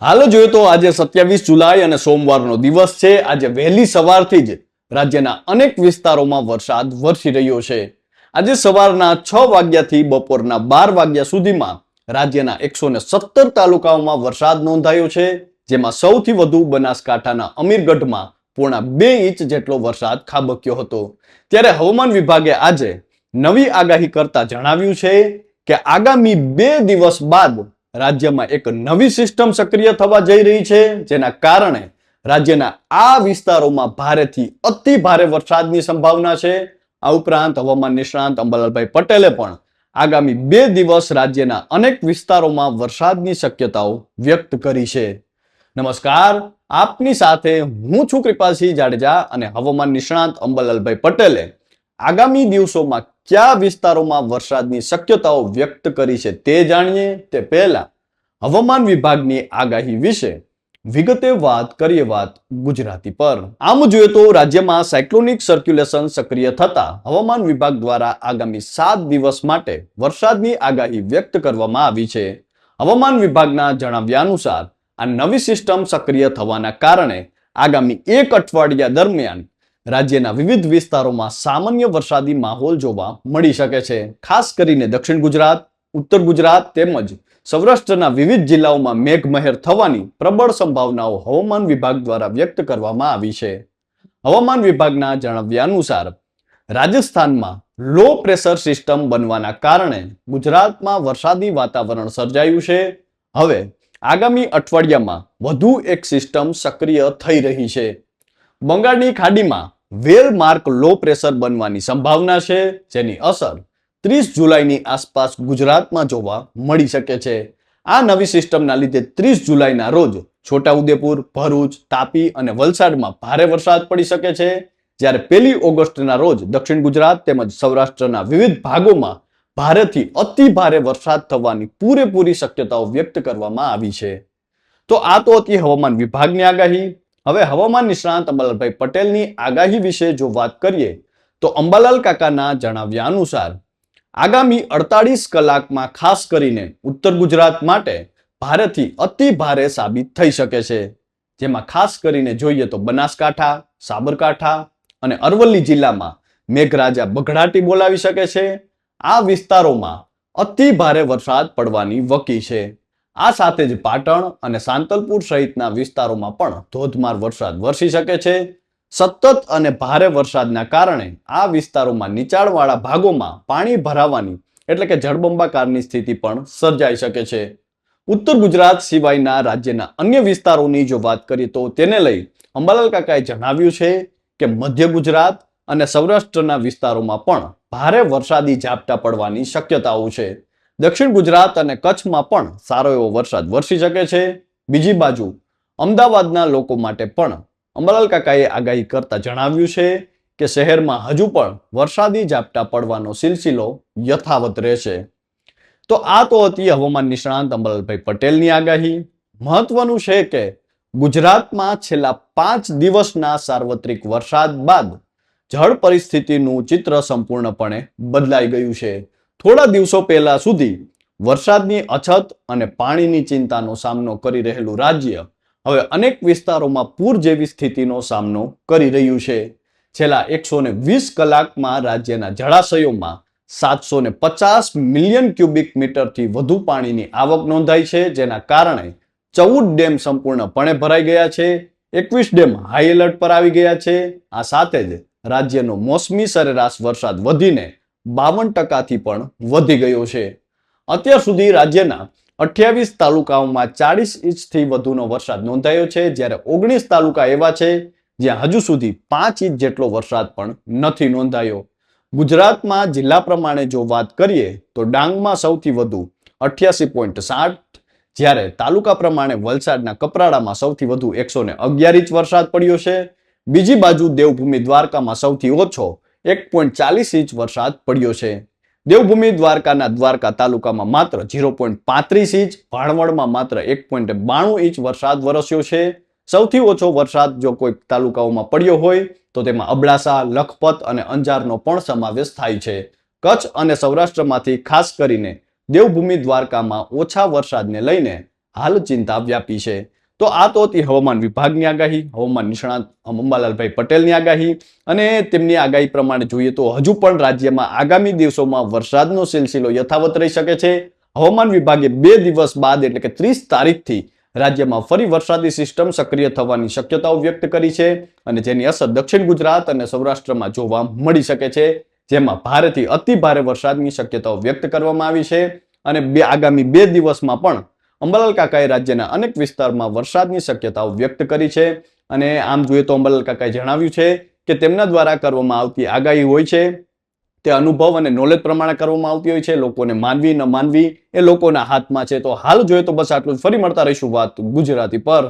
હાલો જોઈએ તો આજે 27 જુલાઈ અને સોમવારનો દિવસ છે। આજે વહેલી સવારથી જ રાજ્યના અનેક વિસ્તારોમાં વરસાદ વરસી રહ્યો છે। આજે સવારના 6 વાગ્યાથી બપોરના 12 વાગ્યા સુધીમાં રાજ્યના 117 તાલુકાઓમાં વરસાદ નોંધાયો છે, જેમાં સૌથી વધુ બનાસકાંઠાના અમીરગઢમાં 1.5 ઇંચ જેટલો વરસાદ ખાબક્યો હતો। ત્યારે હવામાન વિભાગે આજે નવી આગાહી કરતા જણાવ્યું છે કે આગામી 2 દિવસ બાદ રાજ્યમાં એક નવી સિસ્ટમ સક્રિય થવા જઈ રહી છે, જેના કારણે રાજ્યના આ વિસ્તારોમાં ભારેથી અતિ ભારે વરસાદની સંભાવના છે। આ ઉપરાંત હવામાન નિષ્ણાંત અંબાલાલભાઈ પટેલે પણ આગામી 2 દિવસ રાજ્યના અનેક વિસ્તારોમાં વરસાદની શક્યતાઓ વ્યક્ત કરી છે। નમસ્કાર, આપની સાથે હું છું કૃપાલસિંહ જાડેજા અને હવામાન નિષ્ણાંત અંબાલાલભાઈ પટેલે આગામી દિવસોમાં કયા વિસ્તારોમાં વરસાદની શક્યતાઓ વ્યક્ત કરી છે તે જાણીએ તે પહેલા હવામાન વિભાગની આગાહી વિશે વિગતે વાત કરીએ ગુજરાતી પર। આમ જોઈએ તો રાજ્યમાં સાયક્લોનિક સર્ક્યુલેશન સક્રિય થતા હવામાન વિભાગ દ્વારા આગામી 7 દિવસ માટે વરસાદની આગાહી વ્યક્ત કરવામાં આવી છે। હવામાન વિભાગના જણાવ્યા અનુસાર આ નવી સિસ્ટમ સક્રિય થવાના કારણે આગામી 1 અઠવાડિયા દરમિયાન રાજ્યના વિવિધ વિસ્તારોમાં સામાન્ય વરસાદી માહોલ જોવા મળી શકે છે। ખાસ કરીને દક્ષિણ ગુજરાત, ઉત્તર ગુજરાત તેમજ સૌરાષ્ટ્રના વિવિધ જિલ્લાઓમાં મેઘમહેર થવાની પ્રબળ સંભાવનાઓ હવામાન વિભાગ દ્વારા વ્યક્ત કરવામાં આવી છે। હવામાન વિભાગના જણાવ્યા અનુસાર રાજસ્થાનમાં લો પ્રેશર સિસ્ટમ બનવાના કારણે ગુજરાતમાં વરસાદી વાતાવરણ સર્જાયું છે। હવે આગામી અઠવાડિયામાં વધુ એક સિસ્ટમ સક્રિય થઈ રહી છે। બંગાળની ખાડીમાં વેલ માર્ક લો પ્રેશર બનવાની સંભાવના છે, જેની અસર 30 જુલાઈની આસપાસ ગુજરાતમાં જોવા મળી શકે છે। આ નવી સિસ્ટમના લીધે 30 જુલાઈના રોજ છોટાઉદેપુર, ભરૂચ, તાપી અને વલસાડમાં ભારે વરસાદ પડી શકે છે, જ્યારે 1 ઓગસ્ટના રોજ દક્ષિણ ગુજરાત તેમજ સૌરાષ્ટ્રના વિવિધ ભાગોમાં ભારેથી અતિ ભારે વરસાદ થવાની પૂરેપૂરી શક્યતાઓ વ્યક્ત કરવામાં આવી છે। તો આ તો હતી હવામાન વિભાગની આગાહી। હવે હવામાન નિષ્ણાંત અંબાલાલભાઈ પટેલની આગાહી વિશે જો વાત કરીએ તો અંબાલાલ કાકાના જણાવ્યા અનુસાર આગામી 48 કલાકમાં ખાસ કરીને ઉત્તર ગુજરાત માટે ભારેથી અતિ ભારે સાબિત થઈ શકે છે, જેમાં ખાસ કરીને જોઈએ તો બનાસકાંઠા, સાબરકાંઠા અને અરવલ્લી જિલ્લામાં મેઘરાજા બઘડાટી બોલાવી શકે છે। આ વિસ્તારોમાં અતિ ભારે વરસાદ પડવાની વકી છે। આ સાથે જ પાટણ અને સાંતલપુર સહિતના વિસ્તારોમાં પણ ધોધમાર વરસાદ વરસી શકે છે। સતત અને ભારે વરસાદના કારણે આ વિસ્તારોમાં નીચાણવાળા ભાગોમાં પાણી ભરાવાની એટલે કે જળબંબાકારની સ્થિતિ પણ સર્જાઈ શકે છે। ઉત્તર ગુજરાત સિવાયના રાજ્યના અન્ય વિસ્તારોની જો વાત કરીએ તો તેને લઈ અંબાલાલ કાકાએ જણાવ્યું છે કે મધ્ય ગુજરાત અને સૌરાષ્ટ્રના વિસ્તારોમાં પણ ભારે વરસાદી ઝાપટા પડવાની શક્યતાઓ છે। દક્ષિણ ગુજરાત અને કચ્છમાં પણ સારો એવો વરસાદ વરસી શકે છે। બીજી બાજુ અમદાવાદના લોકો માટે પણ અંબાલાલ કાકાએ આગાહી કરતા જણાવ્યું છે કે શહેરમાં હજુ પણ વરસાદી ઝાપટા પડવાનો સિલસિલો યથાવત રહેશે। તો આ તો હતી હવામાન નિષ્ણાંત અંબાલાલભાઈ પટેલની આગાહી। મહત્વનું છે કે ગુજરાતમાં છેલ્લા 5 દિવસના સાર્વત્રિક વરસાદ બાદ જળ પરિસ્થિતિનું ચિત્ર સંપૂર્ણપણે બદલાઈ ગયું છે। થોડા દિવસો પહેલા સુધી વરસાદની અછત અને પાણીની ચિંતાનો સામનો કરી રહેલું રાજ્ય હવે અનેક વિસ્તારોમાં પૂર જેવી સ્થિતિનો સામનો કરી રહ્યું છે। છેલ્લા 120 કલાકમાં રાજ્યના જળાશયોમાં 750 મિલિયન ક્યુબિક મીટરથી વધુ પાણીની આવક નોંધાઈ છે, જેના કારણે 14 ડેમ સંપૂર્ણપણે ભરાઈ ગયા છે। 21 ડેમ હાઈ એલર્ટ પર આવી ગયા છે। આ સાથે જ રાજ્યનો મોસમી સરેરાશ વરસાદ વધીને 52% પણ વધી ગયો છે। અત્યાર સુધી રાજ્યના 28 તાલુકાઓમાં 40 ઇંચથી વધુનો વરસાદ નોંધાયો છે, જ્યારે 19 તાલુકા એવા છે જ્યાં હજુ સુધી 5 ઇંચ જેટલો વરસાદ પણ નથી નોંધાયો। ગુજરાતમાં જિલ્લા પ્રમાણે જો વાત કરીએ તો ડાંગમાં સૌથી વધુ 88.7, જ્યારે તાલુકા પ્રમાણે વલસાડના કપરાડામાં સૌથી વધુ 111 ઇંચ વરસાદ પડ્યો છે। બીજી બાજુ દેવભૂમિ દ્વારકામાં સૌથી ઓછો 1.40 ઇંચ વરસાદ પડ્યો છે। દેવભૂમિ દ્વારકાના દ્વારકા તાલુકામાં માત્ર 0.35 ઇંચ, ભાણવડમાં માત્ર 1.92 ઇંચ વરસાદ વરસ્યો છે। સૌથી ઓછો વરસાદ જો કોઈ તાલુકાઓમાં પડ્યો હોય તો તેમાં અબડાસા, લખપત અને અંજારનો પણ સમાવેશ થાય છે। કચ્છ અને સૌરાષ્ટ્રમાંથી ખાસ કરીને દેવભૂમિ દ્વારકામાં ઓછા વરસાદને લઈને હાલ ચિંતા વ્યાપી છે. તો આ તો હતી હવામાન વિભાગની આગાહી, હવામાન નિષ્ણાત અંબાલાલભાઈ પટેલની આગાહી. અને તેમની આગાહી પ્રમાણે જોઈએ તો હજુ પણ રાજ્યમાં આગામી દિવસોમાં વરસાદનો સિલસિલો યથાવત રહી શકે છે. હવામાન વિભાગે 2 દિવસ બાદ એટલે કે 30 તારીખથી રાજ્યમાં ફરી વરસાદી સિસ્ટમ સક્રિય થવાની શક્યતાઓ વ્યક્ત કરી છે અને જેની અસર દક્ષિણ ગુજરાત અને સૌરાષ્ટ્રમાં જોવા મળી શકે છે, જેમાં ભારેથી અતિ ભારે વરસાદની શક્યતાઓ વ્યક્ત કરવામાં આવી છે. અને આગામી 2 દિવસમાં પણ અંબાલાલ કાકાએ રાજ્યના અનેક વિસ્તારમાં વરસાદની શક્યતાઓ વ્યક્ત કરી છે. અને આમ જોઈએ તો અંબાલાલ કાકાએ જણાવ્યું છે કે તેમના દ્વારા કરવામાં આવતી આગાહી હોય છે તે અનુભવ અને નોલેજ પ્રમાણે કરવામાં આવતી હોય છે. લોકોને માનવી ન માનવી એ લોકોના હાથમાં છે. તો હાલ જોઈએ તો બસ આટલું જ. ફરી મળતા રહીશું વાત ગુજરાતી પર.